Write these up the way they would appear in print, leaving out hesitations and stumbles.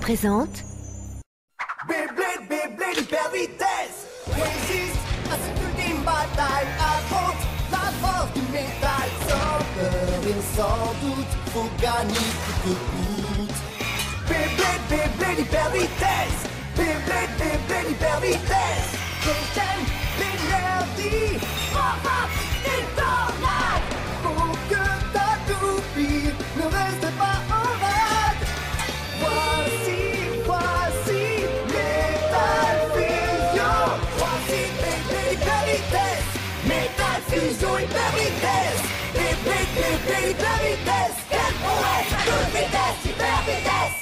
présente... Beyblade, Beyblade hyper vitesse résiste à cette ultime bataille. Affronte la force du métal. Sans peur et sans doute, faut gagner coûte que coûte. Beyblade, Beyblade hyper vitesse. Beyblade, Beyblade hyper vitesse. Déchaîne l'énergie. Frappe et tornade. Pour que ta toupie ne reste pas en rade. Voici Metal Fusion. Voici Beyblade hyper vitesse. Metal Fusion hyper vitesse. Beyblade hyper vitesse. Quelle prouesse, toute vitesse, hyper vitesse.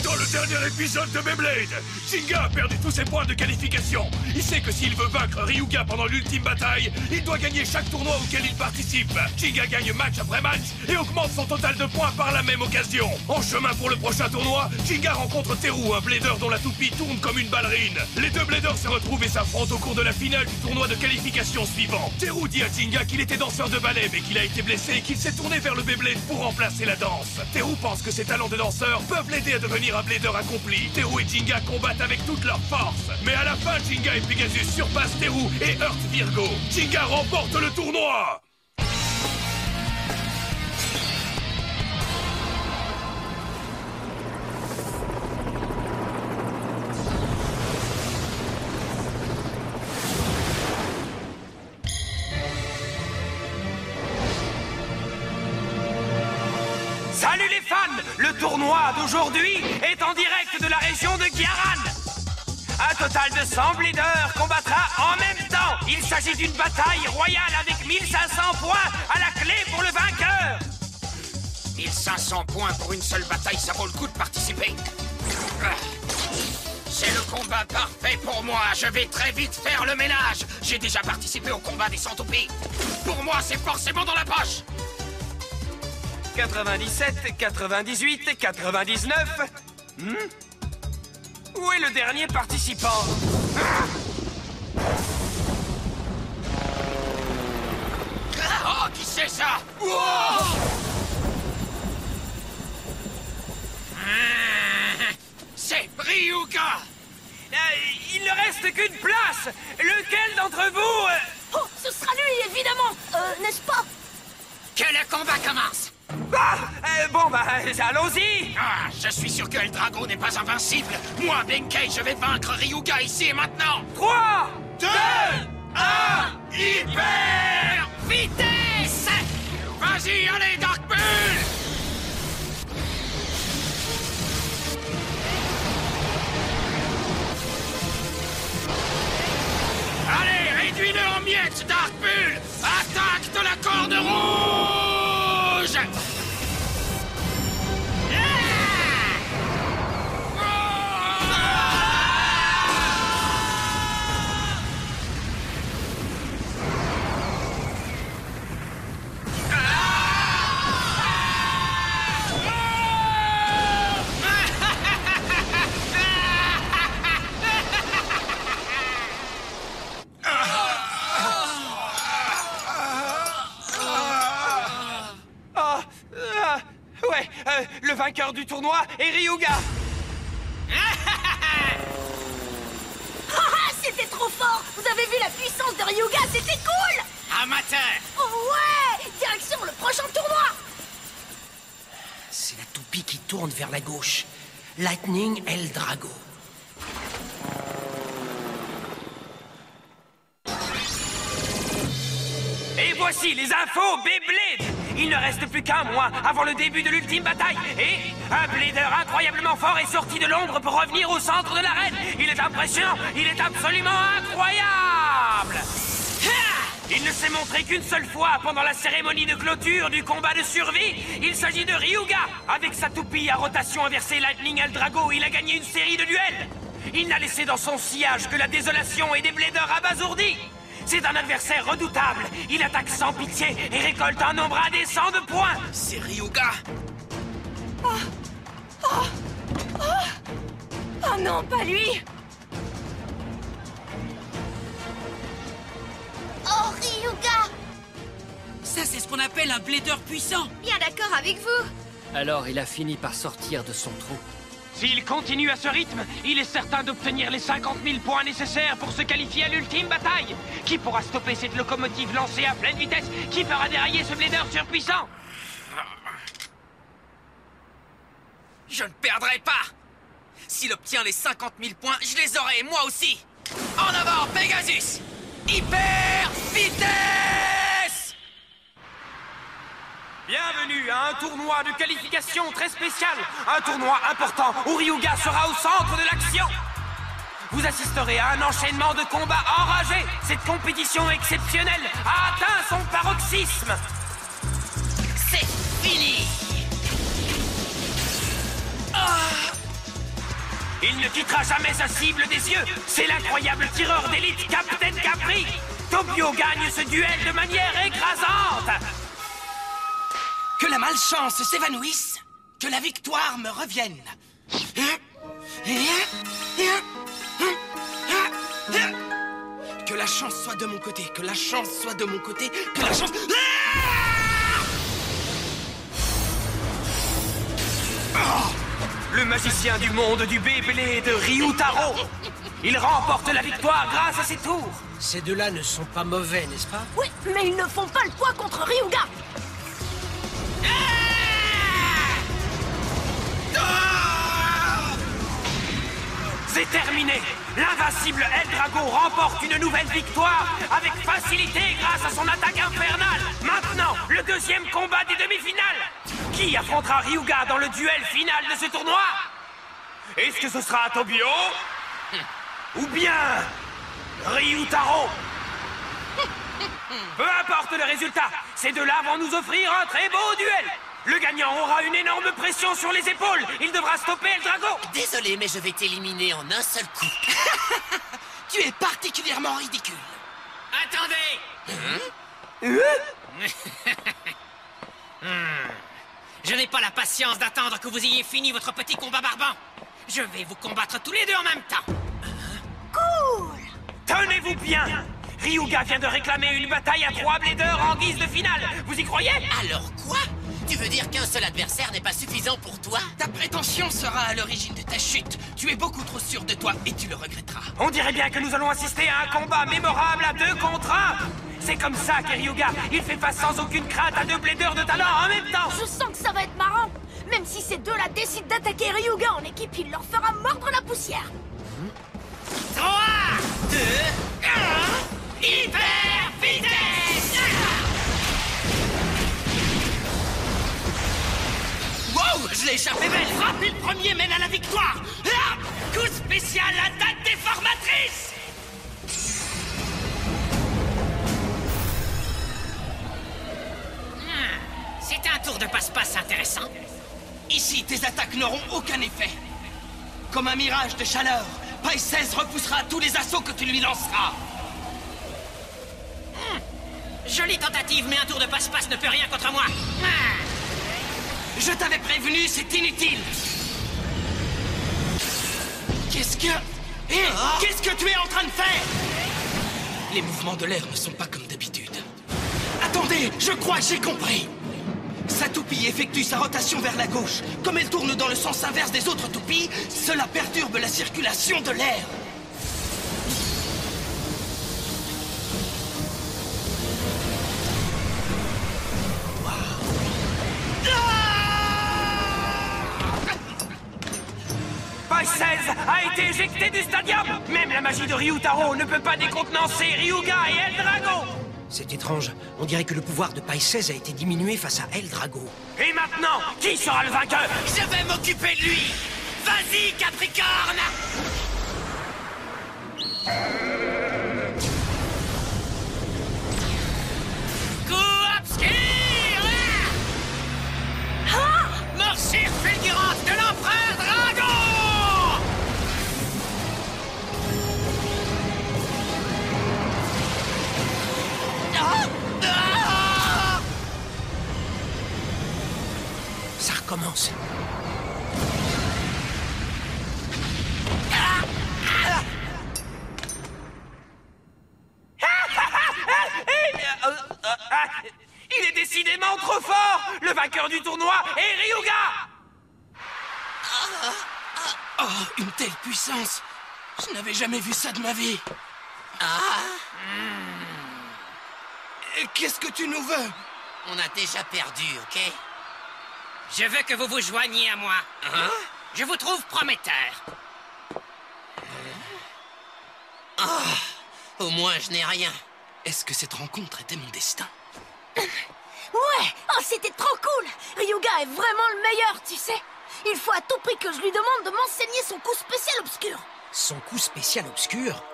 Dans le dernier épisode de Beyblade, Jinga a perdu tous ses points de qualification. Il sait que s'il veut vaincre Ryuga pendant l'ultime bataille, il doit gagner chaque tournoi auquel il participe. Jinga gagne match après match et augmente son total de points par la même occasion. En chemin pour le prochain tournoi, Jinga rencontre Teru, un blader dont la toupie tourne comme une ballerine. Les deux bladers se retrouvent et s'affrontent au cours de la finale du tournoi de qualification suivant. Teru dit à Jinga qu'il était danseur de ballet mais qu'il a été blessé et qu'il s'est tourné vers le Beyblade pour remplacer la danse. Teru pense que ses talents de danseur peuvent l'aider à devenir un blader accompli. Teru et Jinga combattent avec toute leur force. Mais à la fin, Jinga et Pegasus surpassent Teru et heurtent Virgo. Jinga remporte le tournoi. Salut les fans! Le tournoi d'aujourd'hui est en direct de la région de Gyaran. Un total de 100 bladers combattra en même temps. Il s'agit d'une bataille royale avec 1500 points à la clé pour le vainqueur. 1500 points pour une seule bataille, ça vaut le coup de participer. C'est le combat parfait pour moi. Je vais très vite faire le ménage. J'ai déjà participé au combat des centoupies. Pour moi, c'est forcément dans la poche. 97, 98, 99... Où est le dernier participant? Oh, qui c'est ça? C'est Ryuga. Il ne reste qu'une place. Lequel d'entre vous... Oh, ce sera lui, évidemment. N'est-ce pas? Que le combat commence. Bon, allons-y. Je suis sûr que Eldrago n'est pas invincible. Moi, Benkei, je vais vaincre Ryuga ici et maintenant. 3, 2, 1, hyper vitesse. Vas-y, allez, Dark Bull. Allez, réduis-le en miettes, Dark Bull. Attaque de la corde rouge. Le vainqueur du tournoi est Ryuga. C'était trop fort. Vous avez vu la puissance de Ryuga, c'était cool. Amateur. Oh ouais. Direction le prochain tournoi. C'est la toupie qui tourne vers la gauche. Lightning Eldrago. Et voici les infos Beyblade. Il ne reste plus qu'un mois avant le début de l'ultime bataille. Et un blader incroyablement fort est sorti de l'ombre pour revenir au centre de l'arène. Il est impressionnant, il est absolument incroyable. Il ne s'est montré qu'une seule fois pendant la cérémonie de clôture du combat de survie. Il s'agit de Ryuga. Avec sa toupie à rotation inversée Lightning Eldrago, il a gagné une série de duels. Il n'a laissé dans son sillage que la désolation et des bladers abasourdis. C'est un adversaire redoutable. Il attaque sans pitié et récolte un nombre indécent de points. C'est Ryuga. Oh non, pas lui. Oh, Ryuga. Ça, c'est ce qu'on appelle un blader puissant. Bien d'accord avec vous. Alors il a fini par sortir de son trou. S'il continue à ce rythme, il est certain d'obtenir les 50 000 points nécessaires pour se qualifier à l'ultime bataille. Qui pourra stopper cette locomotive lancée à pleine vitesse? Qui fera dérailler ce blader surpuissant? Je ne perdrai pas! S'il obtient les 50 000 points, je les aurai, moi aussi! En avant, Pegasus! Hyper vitesse! Bienvenue à un tournoi de qualification très spécial. Un tournoi important où Ryuga sera au centre de l'action. Vous assisterez à un enchaînement de combats enragés. Cette compétition exceptionnelle a atteint son paroxysme. C'est fini! Il ne quittera jamais sa cible des yeux. C'est l'incroyable tireur d'élite Captain Capri. Tobio gagne ce duel de manière écrasante. Que la malchance s'évanouisse, que la victoire me revienne. Que la chance soit de mon côté, que la chance soit de mon côté, que la chance... Le magicien du monde du Beyblade de Ryutaro. Il remporte la victoire grâce à ses tours. Ces deux-là ne sont pas mauvais, n'est-ce pas? Oui, mais ils ne font pas le poids contre Ryuga. C'est terminé. L'invincible Eldrago remporte une nouvelle victoire avec facilité grâce à son attaque infernale. Maintenant, le deuxième combat des demi-finales. Qui affrontera Ryuga dans le duel final de ce tournoi? Est-ce que ce sera Tobio? Ou bien Ryutaro? Peu importe le résultat, ces deux-là vont nous offrir un très beau duel. Le gagnant aura une énorme pression sur les épaules. Il devra stopper Eldrago. Désolé, mais je vais t'éliminer en un seul coup. Tu es particulièrement ridicule. Attendez! Je n'ai pas la patience d'attendre que vous ayez fini votre petit combat barbant. Je vais vous combattre tous les deux en même temps. Cool. Tenez-vous bien. Ryuga vient de réclamer une bataille à 3 bladers en guise de finale. Vous y croyez? Alors quoi? Tu veux dire qu'un seul adversaire n'est pas suffisant pour toi? Ta prétention sera à l'origine de ta chute. Tu es beaucoup trop sûr de toi et tu le regretteras. On dirait bien que nous allons assister à un combat mémorable à 2 contre 1. C'est comme ça qu'est Ryuga. Il fait face sans aucune crainte à 2 bladers de talent en même temps. Je sens que ça va être marrant. Même si ces deux-là décident d'attaquer Ryuga en équipe, il leur fera mordre la poussière. 3, 2, 1... Hyper vitesse! Wow, je l'ai échappé belle. Frapper le premier mène à la victoire. Coup spécial, attaque déformatrice. C'est un tour de passe-passe intéressant. Ici, tes attaques n'auront aucun effet. Comme un mirage de chaleur, Païsès repoussera tous les assauts que tu lui lanceras. Jolie tentative, mais un tour de passe-passe ne peut rien contre moi. Je t'avais prévenu, c'est inutile. Qu'est-ce que... Qu'est-ce que tu es en train de faire? Les mouvements de l'air ne sont pas comme d'habitude. Attendez, je crois que j'ai compris. Sa toupie effectue sa rotation vers la gauche. Comme elle tourne dans le sens inverse des autres toupies, cela perturbe la circulation de l'air. Païsès a été éjecté du stadium. Même la magie de Ryutaro ne peut pas décontenancer Ryuga et Eldrago. C'est étrange. On dirait que le pouvoir de Païsès a été diminué face à Eldrago. Et maintenant, qui sera le vainqueur? Je vais m'occuper de lui. Vas-y, Capricorne. Coup obscur! Morsure fulgurante de l'empereur Drago! Ça recommence. Il est décidément trop fort. Le vainqueur du tournoi est Ryuga. Oh, une telle puissance! Je n'avais jamais vu ça de ma vie. Qu'est-ce que tu nous veux? On a déjà perdu, ok? Je veux que vous vous joigniez à moi. Je vous trouve prometteur. Au moins, je n'ai rien. Est-ce que cette rencontre était mon destin? Ouais! Oh, c'était trop cool! Ryuga est vraiment le meilleur, tu sais! Il faut à tout prix que je lui demande de m'enseigner son coup spécial obscur. Son coup spécial obscur?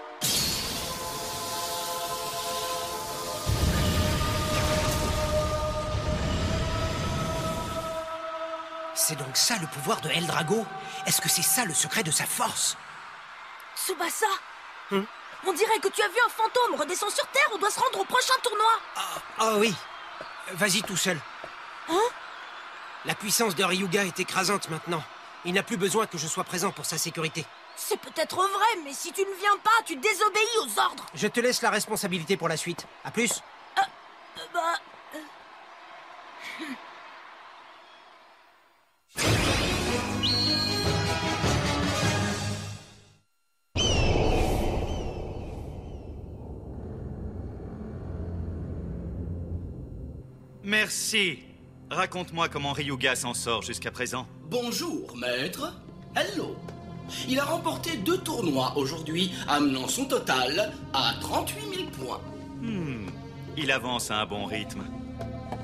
C'est donc ça le pouvoir de Eldrago? Est-ce que c'est ça le secret de sa force? Tsubasa, on dirait que tu as vu un fantôme. Redescends sur Terre, on doit se rendre au prochain tournoi. Ah oui. Vas-y tout seul. La puissance de Ryuga est écrasante maintenant. Il n'a plus besoin que je sois présent pour sa sécurité. C'est peut-être vrai, mais si tu ne viens pas, tu désobéis aux ordres. Je te laisse la responsabilité pour la suite. À plus. Merci. Raconte-moi comment Ryuga s'en sort jusqu'à présent. Bonjour, maître. Hello. Il a remporté 2 tournois aujourd'hui, amenant son total à 38 000 points. Il avance à un bon rythme.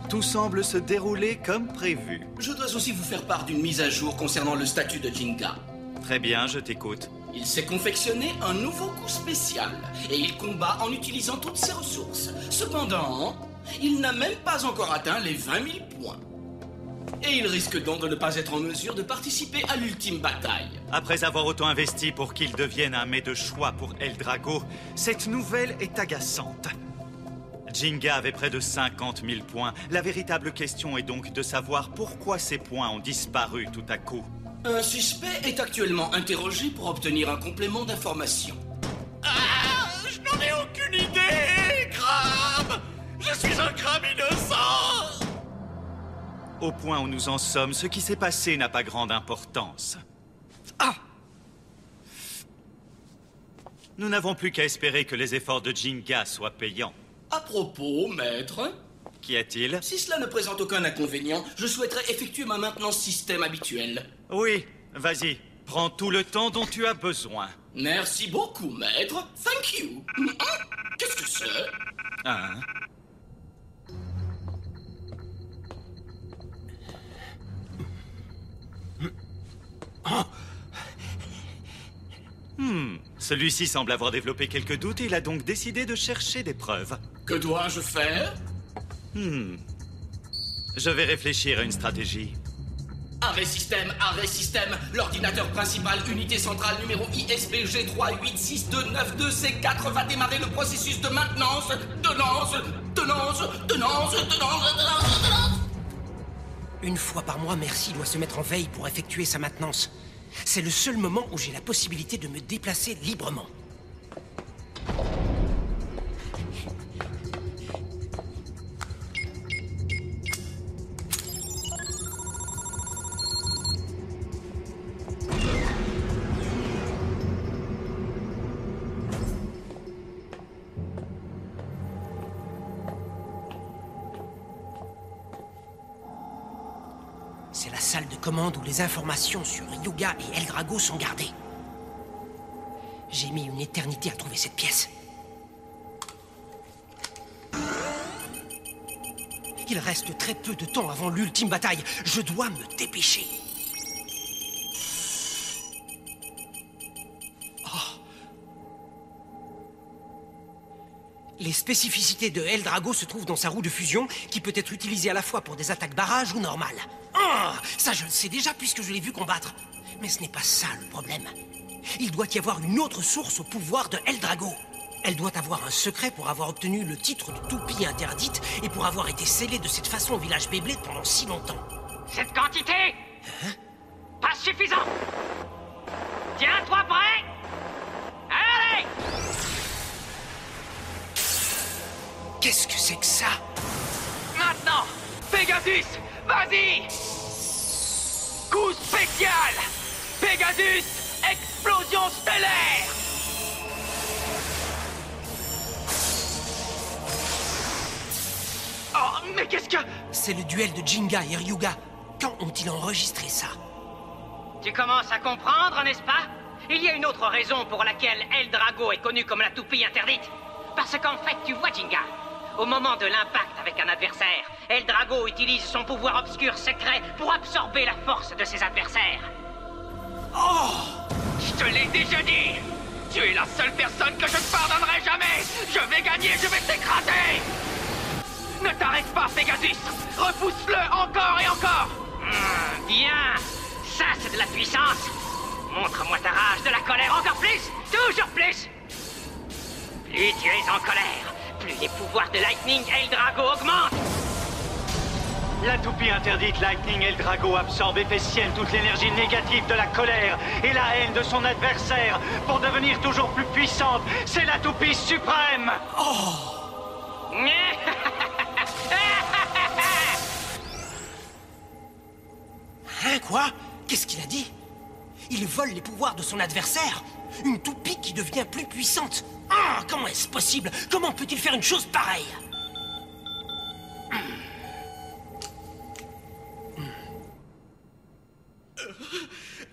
Tout semble se dérouler comme prévu. Je dois aussi vous faire part d'une mise à jour concernant le statut de Jinga. Très bien, je t'écoute. Il s'est confectionné un nouveau coup spécial, et il combat en utilisant toutes ses ressources. Cependant, il n'a même pas encore atteint les 20 000 points. Et il risque donc de ne pas être en mesure de participer à l'ultime bataille. Après avoir autant investi pour qu'il devienne un mets de choix pour Eldrago, cette nouvelle est agaçante. Jinga avait près de 50 000 points. La véritable question est donc de savoir pourquoi ces points ont disparu tout à coup. Un suspect est actuellement interrogé pour obtenir un complément d'information. Je n'en ai aucune idée, Crabe! Je suis un crabe innocent! Au point où nous en sommes, ce qui s'est passé n'a pas grande importance. Nous n'avons plus qu'à espérer que les efforts de Jinga soient payants. À propos, maître, Qu'y a-t-il? si cela ne présente aucun inconvénient, je souhaiterais effectuer ma maintenance système habituelle. Oui, vas-y. Prends tout le temps dont tu as besoin. Merci beaucoup, maître. Thank you. Qu'est-ce que c'est? Celui-ci semble avoir développé quelques doutes et il a donc décidé de chercher des preuves. Que dois-je faire? Je vais réfléchir à une stratégie. Arrêt système, l'ordinateur principal, unité centrale numéro ISBG 386292C4 va démarrer le processus de maintenance. Tenance. Une fois par mois, Merci doit se mettre en veille pour effectuer sa maintenance. C'est le seul moment où j'ai la possibilité de me déplacer librement. C'est la salle de commande où les informations sur Ryuga et Eldrago sont gardées. J'ai mis une éternité à trouver cette pièce. Il reste très peu de temps avant l'ultime bataille. Je dois me dépêcher. Les spécificités de Eldrago se trouvent dans sa roue de fusion, qui peut être utilisée à la fois pour des attaques barrages ou normales. Ça je le sais déjà puisque je l'ai vu combattre. Mais ce n'est pas ça le problème. Il doit y avoir une autre source au pouvoir de Eldrago. Elle doit avoir un secret pour avoir obtenu le titre de toupie interdite et pour avoir été scellée de cette façon au village Beyblade pendant si longtemps. Cette quantité pas suffisant. Tiens-toi prêt. Allez! Qu'est-ce que c'est que ça? Maintenant, Pegasus, vas-y! Coup spécial! Pegasus, explosion stellaire! Oh, mais qu'est-ce que... C'est le duel de Jinga et Ryuga. Quand ont-ils enregistré ça? Tu commences à comprendre, n'est-ce pas? Il y a une autre raison pour laquelle Eldrago est connu comme la toupie interdite. Parce qu'en fait, tu vois, Jinga, au moment de l'impact avec un adversaire, Eldrago utilise son pouvoir obscur secret pour absorber la force de ses adversaires. Oh! Je te l'ai déjà dit! Tu es la seule personne que je ne pardonnerai jamais! Je vais gagner, je vais t'écraser! Ne t'arrête pas, Pegasus! Repousse-le encore et encore! Bien! Ça, c'est de la puissance! Montre-moi ta rage, de la colère, encore plus! Toujours plus! Plus tu es en colère, plus les pouvoirs de Lightning Eldrago augmentent! La toupie interdite Lightning Eldrago absorbe et fait sienne toute l'énergie négative de la colère et la haine de son adversaire pour devenir toujours plus puissante. C'est la toupie suprême! Hein, quoi? Qu'est-ce qu'il a dit? Il vole les pouvoirs de son adversaire? Une toupie qui devient plus puissante? Ah, comment est-ce possible? Comment peut-il faire une chose pareille?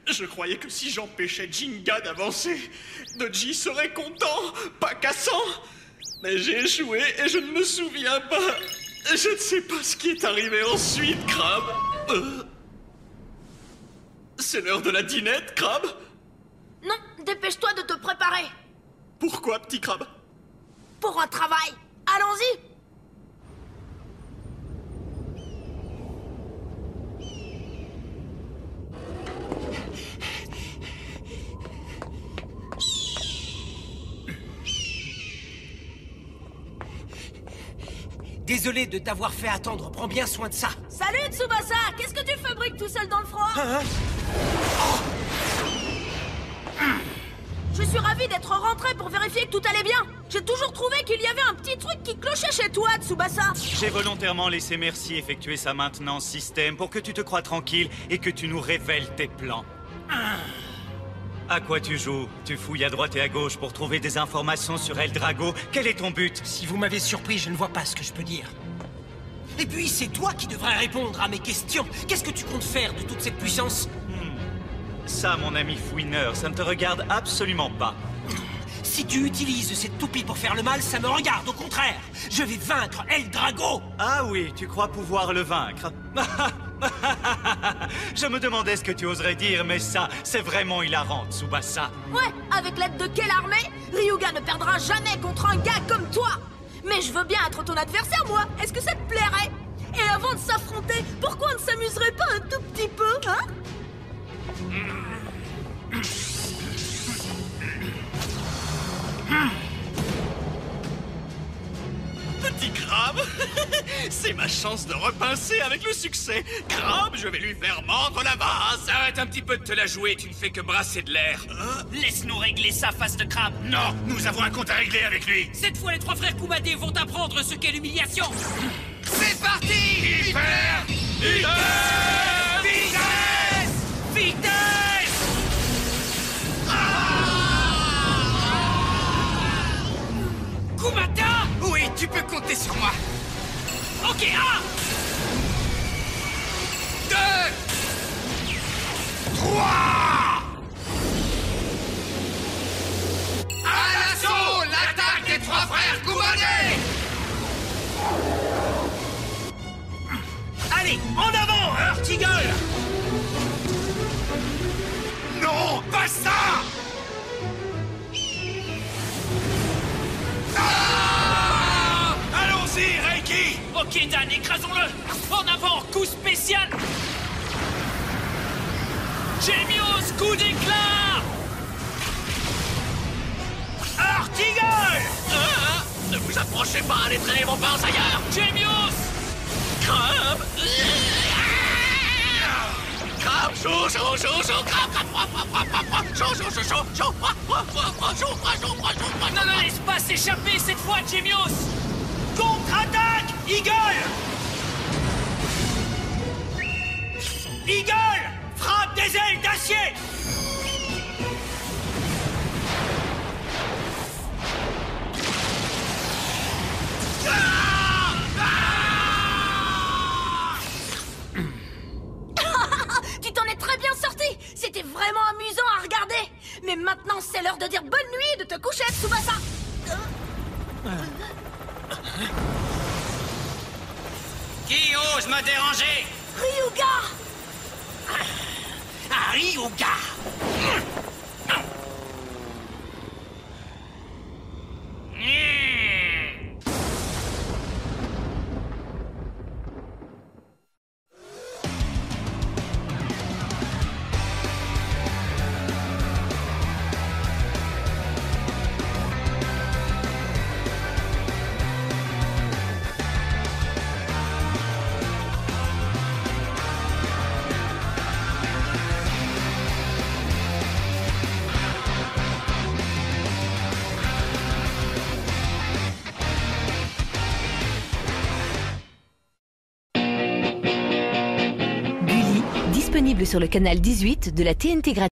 Je croyais que si j'empêchais Jinga d'avancer, Dodgy serait content, pas cassant. Mais j'ai échoué et je ne me souviens pas. Je ne sais pas ce qui est arrivé ensuite, Crabe. C'est l'heure de la dînette, Crabe? Non, dépêche-toi de te préparer. Pourquoi, petit Crabe? Pour un travail. Allons-y. Désolé de t'avoir fait attendre, prends bien soin de ça. Salut Tsubasa. Qu'est-ce que tu fabriques tout seul dans le froid? Je suis ravi d'être rentré pour vérifier que tout allait bien. J'ai toujours trouvé qu'il y avait un petit truc qui clochait chez toi, Tsubasa. J'ai volontairement laissé Merci effectuer sa maintenance système pour que tu te crois tranquille et que tu nous révèles tes plans. À quoi tu joues? Tu fouilles à droite et à gauche pour trouver des informations sur Eldrago. Quel est ton but? Si vous m'avez surpris, je ne vois pas ce que je peux dire. Et puis, c'est toi qui devrais répondre à mes questions. Qu'est-ce que tu comptes faire de toute cette puissance? Ça, mon ami fouineur, ça ne te regarde absolument pas. Si tu utilises cette toupie pour faire le mal, ça me regarde, au contraire. Je vais vaincre Eldrago. Ah oui, tu crois pouvoir le vaincre? Je me demandais ce que tu oserais dire, mais ça, c'est vraiment hilarant, Tsubasa. Ouais, avec l'aide de quelle armée? Ryuga ne perdra jamais contre un gars comme toi. Mais je veux bien être ton adversaire, moi. Est-ce que ça te plairait? Et avant de s'affronter, pourquoi on ne s'amuserait pas un tout petit peu, hein? Petit Crabe, c'est ma chance de repincer avec le succès. Crabe, je vais lui faire mordre la vase. Arrête un petit peu de te la jouer, tu ne fais que brasser de l'air. Laisse-nous régler ça, face de crabe. Non, nous avons un compte à régler avec lui. Cette fois, les trois frères Kumadé vont apprendre ce qu'est l'humiliation. C'est parti! Hyper! Vitesse! Vitesse! Kumata! Oui, tu peux compter sur moi. Ok, 1! 2! 3! À l'assaut! L'attaque des trois frères Kumadé! Allez, en avant, Earth Eagle! Non, pas ça! Ah! Allons-y, Reiki! Ok, Dan, écrasons-le! En avant, coup spécial! Gémios, coup d'éclat! Earth Eagle! Ne vous approchez pas, allez traîner vos pinces ailleurs! Gémios! Crabe! Crabe, chaud, chaud, chaud, chaud, crabe, chaud, chaud, chaud, chaud, chaud, Non, ne laisse pas s'échapper cette fois, Gémios! Contre-attaque, Eagle! Eagle! Frappe des ailes d'acier! maintenant, c'est l'heure de dire bonne nuit et de te coucher, Tsubasa. Qui ose me déranger? Ryuga! Ryuga! Disponible sur le canal 18 de la TNT gratuite.